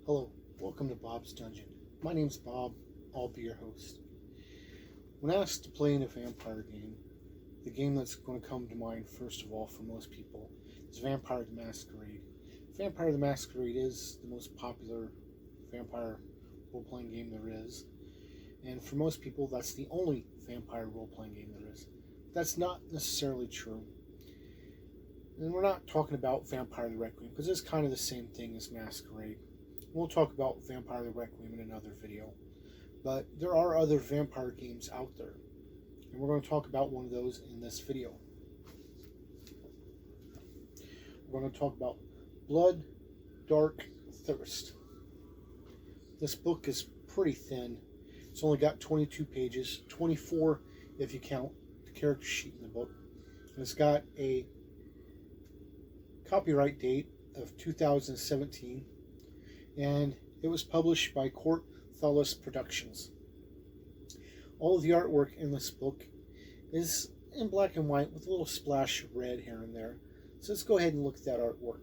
Hello, welcome to Bob's Dungeon. My name's Bob, I'll be your host. When asked to play in a vampire game, the game that's going to come to mind first of all for most people is Vampire the Masquerade. Vampire the Masquerade is the most popular vampire role-playing game there is, and for most people that's the only vampire role-playing game there is. That's not necessarily true. And we're not talking about Vampire the Requiem, because it's kind of the same thing as Masquerade. We'll talk about Vampire the Requiem in another video. But there are other vampire games out there. And we're going to talk about one of those in this video. We're going to talk about Blood, Dark, Thirst. This book is pretty thin. It's only got 22 pages, 24 if you count the character sheet in the book. And it's got a copyright date of 2017. And it was published by Court Thullis Productions. All of the artwork in this book is in black and white with a little splash of red here and there. So let's go ahead and look at that artwork.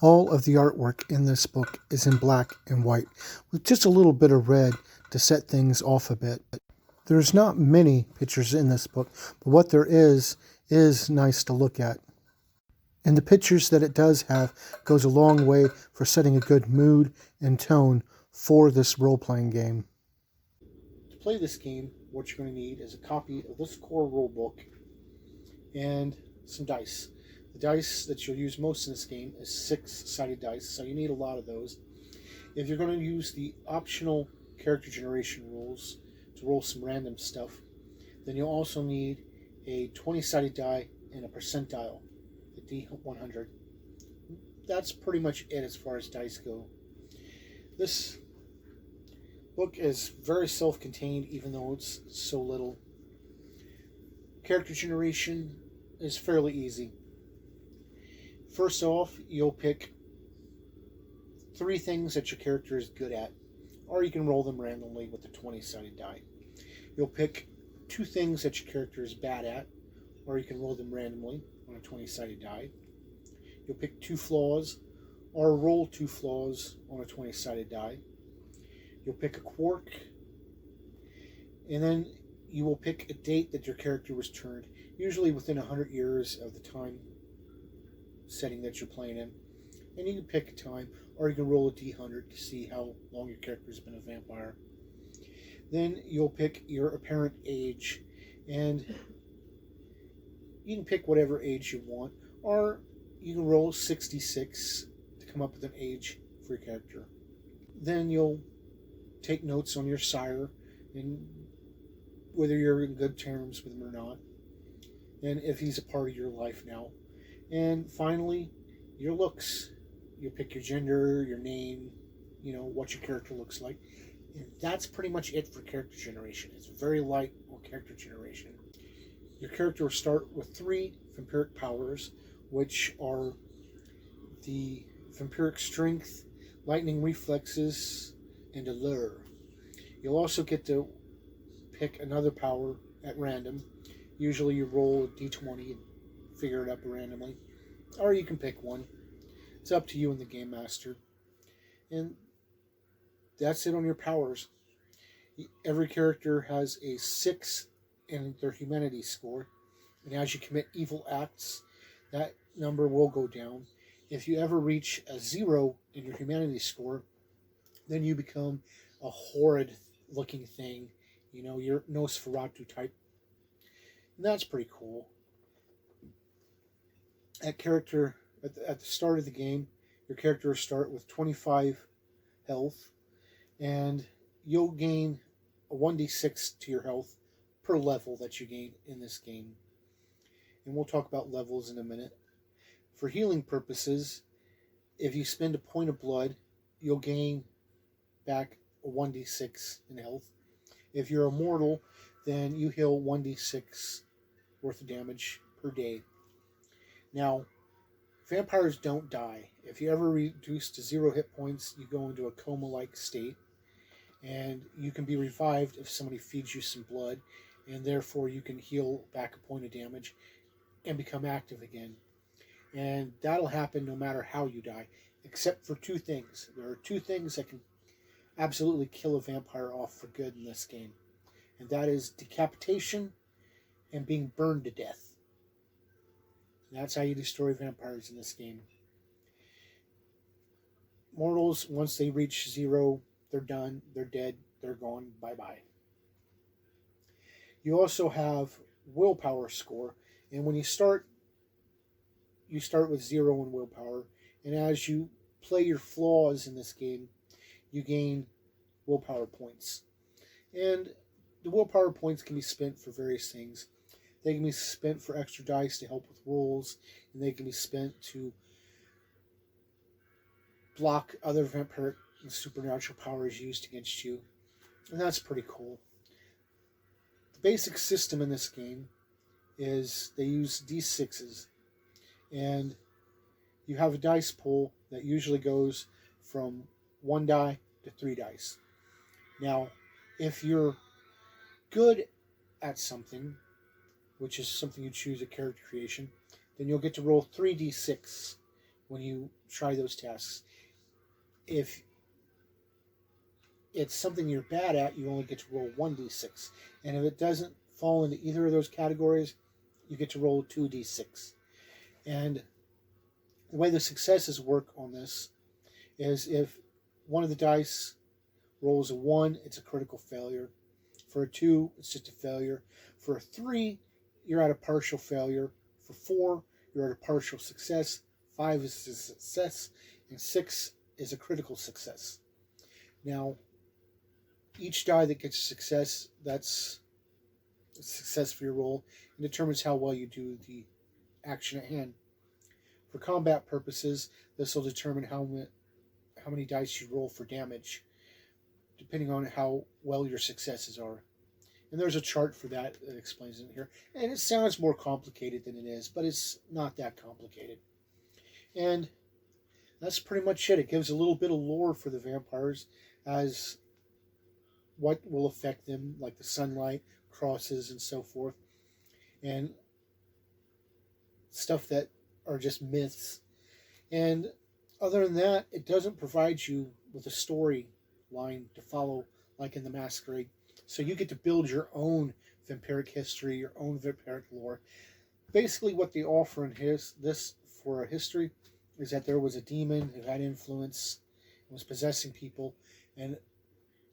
All of the artwork in this book is in black and white with just a little bit of red to set things off a bit. There's not many pictures in this book, but what there is nice to look at. And the pictures that it does have goes a long way for setting a good mood and tone for this role-playing game. To play this game, what you're going to need is a copy of this core rulebook and some dice. The dice that you'll use most in this game is 6-sided dice, so you need a lot of those. If you're going to use the optional character generation rules to roll some random stuff, then you'll also need a 20-sided die and a percentile. D100. That's pretty much it as far as dice go. This book is very self-contained, even though it's so little. Character generation is fairly easy. First off, you'll pick 3 things that your character is good at, or you can roll them randomly with the 20-sided die. You'll pick 2 things that your character is bad at, or you can roll them randomly on a 20-sided die. You'll pick 2 flaws, or roll 2 flaws on a 20-sided die. You'll pick a quirk, and then you will pick a date that your character was turned, usually within 100 years of the time setting that you're playing in. And you can pick a time, or you can roll a D100 to see how long your character's been a vampire. Then you'll pick your apparent age, and you can pick whatever age you want, or you can roll 66 to come up with an age for your character. Then you'll take notes on your sire and whether you're in good terms with him or not, and if he's a part of your life now. And finally, your looks. You'll pick your gender, your name, what your character looks like. And that's pretty much it for character generation. It's very light on character generation. Your character will start with 3 vampiric powers, which are the vampiric strength, lightning reflexes, and allure. You'll also get to pick another power at random. Usually you roll a d20 and figure it up randomly, or you can pick one. It's up to you and the game master. And that's it on your powers. Every character has a 6 in their humanity score, and as you commit evil acts, that number will go down. If you ever reach a 0 in your humanity score, then you become a horrid looking thing. You're Nosferatu type. And that's pretty cool. At the start of the game, your character will start with 25 health, and you'll gain a 1d6 to your health per level that you gain in this game. And we'll talk about levels in a minute. For healing purposes, if you spend a point of blood, you'll gain back a 1d6 in health. If you're immortal, then you heal 1d6 worth of damage per day. Now, vampires don't die. If you ever reduce to 0 hit points, you go into a coma-like state, and you can be revived if somebody feeds you some blood, and therefore you can heal back a point of damage and become active again. And that'll happen no matter how you die, except for two things. There are two things that can absolutely kill a vampire off for good in this game, and that is decapitation and being burned to death. And that's how you destroy vampires in this game. Mortals, once they reach zero, they're done, they're dead, they're gone, bye bye. You also have willpower score, and when you start with zero in willpower, and as you play your flaws in this game, you gain willpower points. And the willpower points can be spent for various things. They can be spent for extra dice to help with rolls, and they can be spent to block other vampiric and supernatural powers used against you. And that's pretty cool. The basic system in this game is they use d6s, and you have a dice pool that usually goes from 1 die to 3 dice. Now, if you're good at something, which is something you choose at character creation, then you'll get to roll 3d6 when you try those tasks. If it's something you're bad at, you only get to roll 1d6. And if it doesn't fall into either of those categories, you get to roll 2d6. And the way the successes work on this is if one of the dice rolls a 1, it's a critical failure. For a 2, it's just a failure. For a 3, you're at a partial failure. For 4, you're at a partial success. 5 is a success. And 6 is a critical success. Now, each die that gets a success, that's a success for your roll, and determines how well you do the action at hand. For combat purposes, this will determine how many dice you roll for damage, depending on how well your successes are. And there's a chart for that explains it here. And it sounds more complicated than it is, but it's not that complicated. And that's pretty much it. It gives a little bit of lore for the vampires as what will affect them, like the sunlight, crosses, and so forth. And stuff that are just myths. And other than that, it doesn't provide you with a story line to follow like in the Masquerade. So you get to build your own vampiric history, your own vampiric lore. Basically what they offer in this for a history is that there was a demon who had influence and was possessing people, and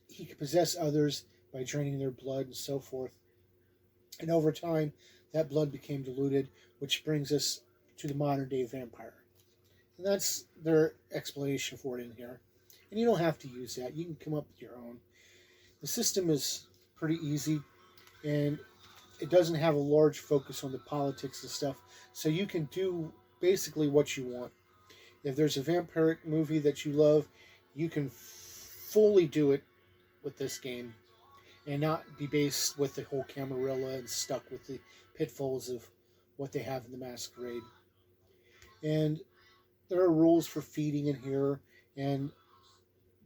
he could possess others by draining their blood and so forth. And over time, that blood became diluted, which brings us to the modern day vampire. And that's their explanation for it in here. And you don't have to use that. You can come up with your own. The system is pretty easy, and it doesn't have a large focus on the politics and stuff, so you can do basically what you want. If there's a vampiric movie that you love, you can fully do it with this game and not be based with the whole Camarilla and stuck with the pitfalls of what they have in the Masquerade. And there are rules for feeding in here and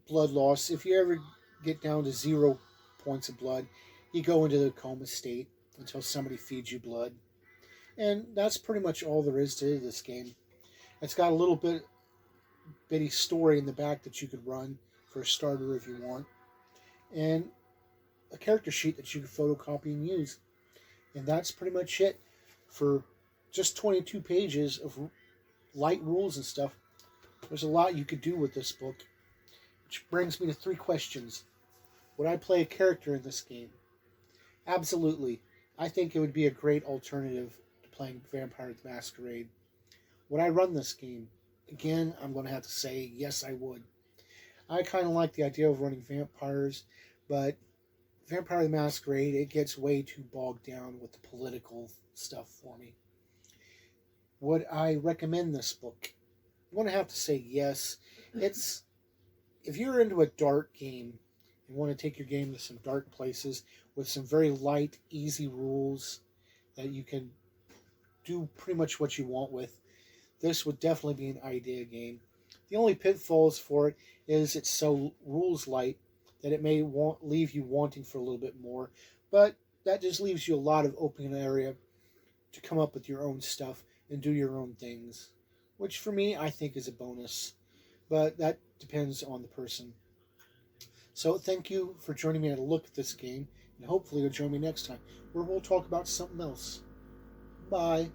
blood loss. If you ever get down to 0 points of blood, you go into the coma state until somebody feeds you blood. And that's pretty much all there is to this game. It's got a little bitty story in the back that you could run for a starter if you want, and a character sheet that you can photocopy and use. And that's pretty much it for just 22 pages of light rules and stuff. There's a lot you could do with this book, which brings me to 3 questions. Would I play a character in this game? Absolutely. I think it would be a great alternative to playing Vampire the Masquerade. Would I run this game? Again, I'm going to have to say yes, I would. I kind of like the idea of running vampires, but Vampire the Masquerade, it gets way too bogged down with the political stuff for me. Would I recommend this book? I'm going to have to say yes. It's, if you're into a dark game and want to take your game to some dark places with some very light, easy rules that you can do pretty much what you want with, this would definitely be an idea game. The only pitfalls for it is it's so rules light that it may leave you wanting for a little bit more, but that just leaves you a lot of open area to come up with your own stuff and do your own things. which for me I think is a bonus, but that depends on the person. So thank you for joining me at a look at this game, and hopefully you'll join me next time where we'll talk about something else. Bye.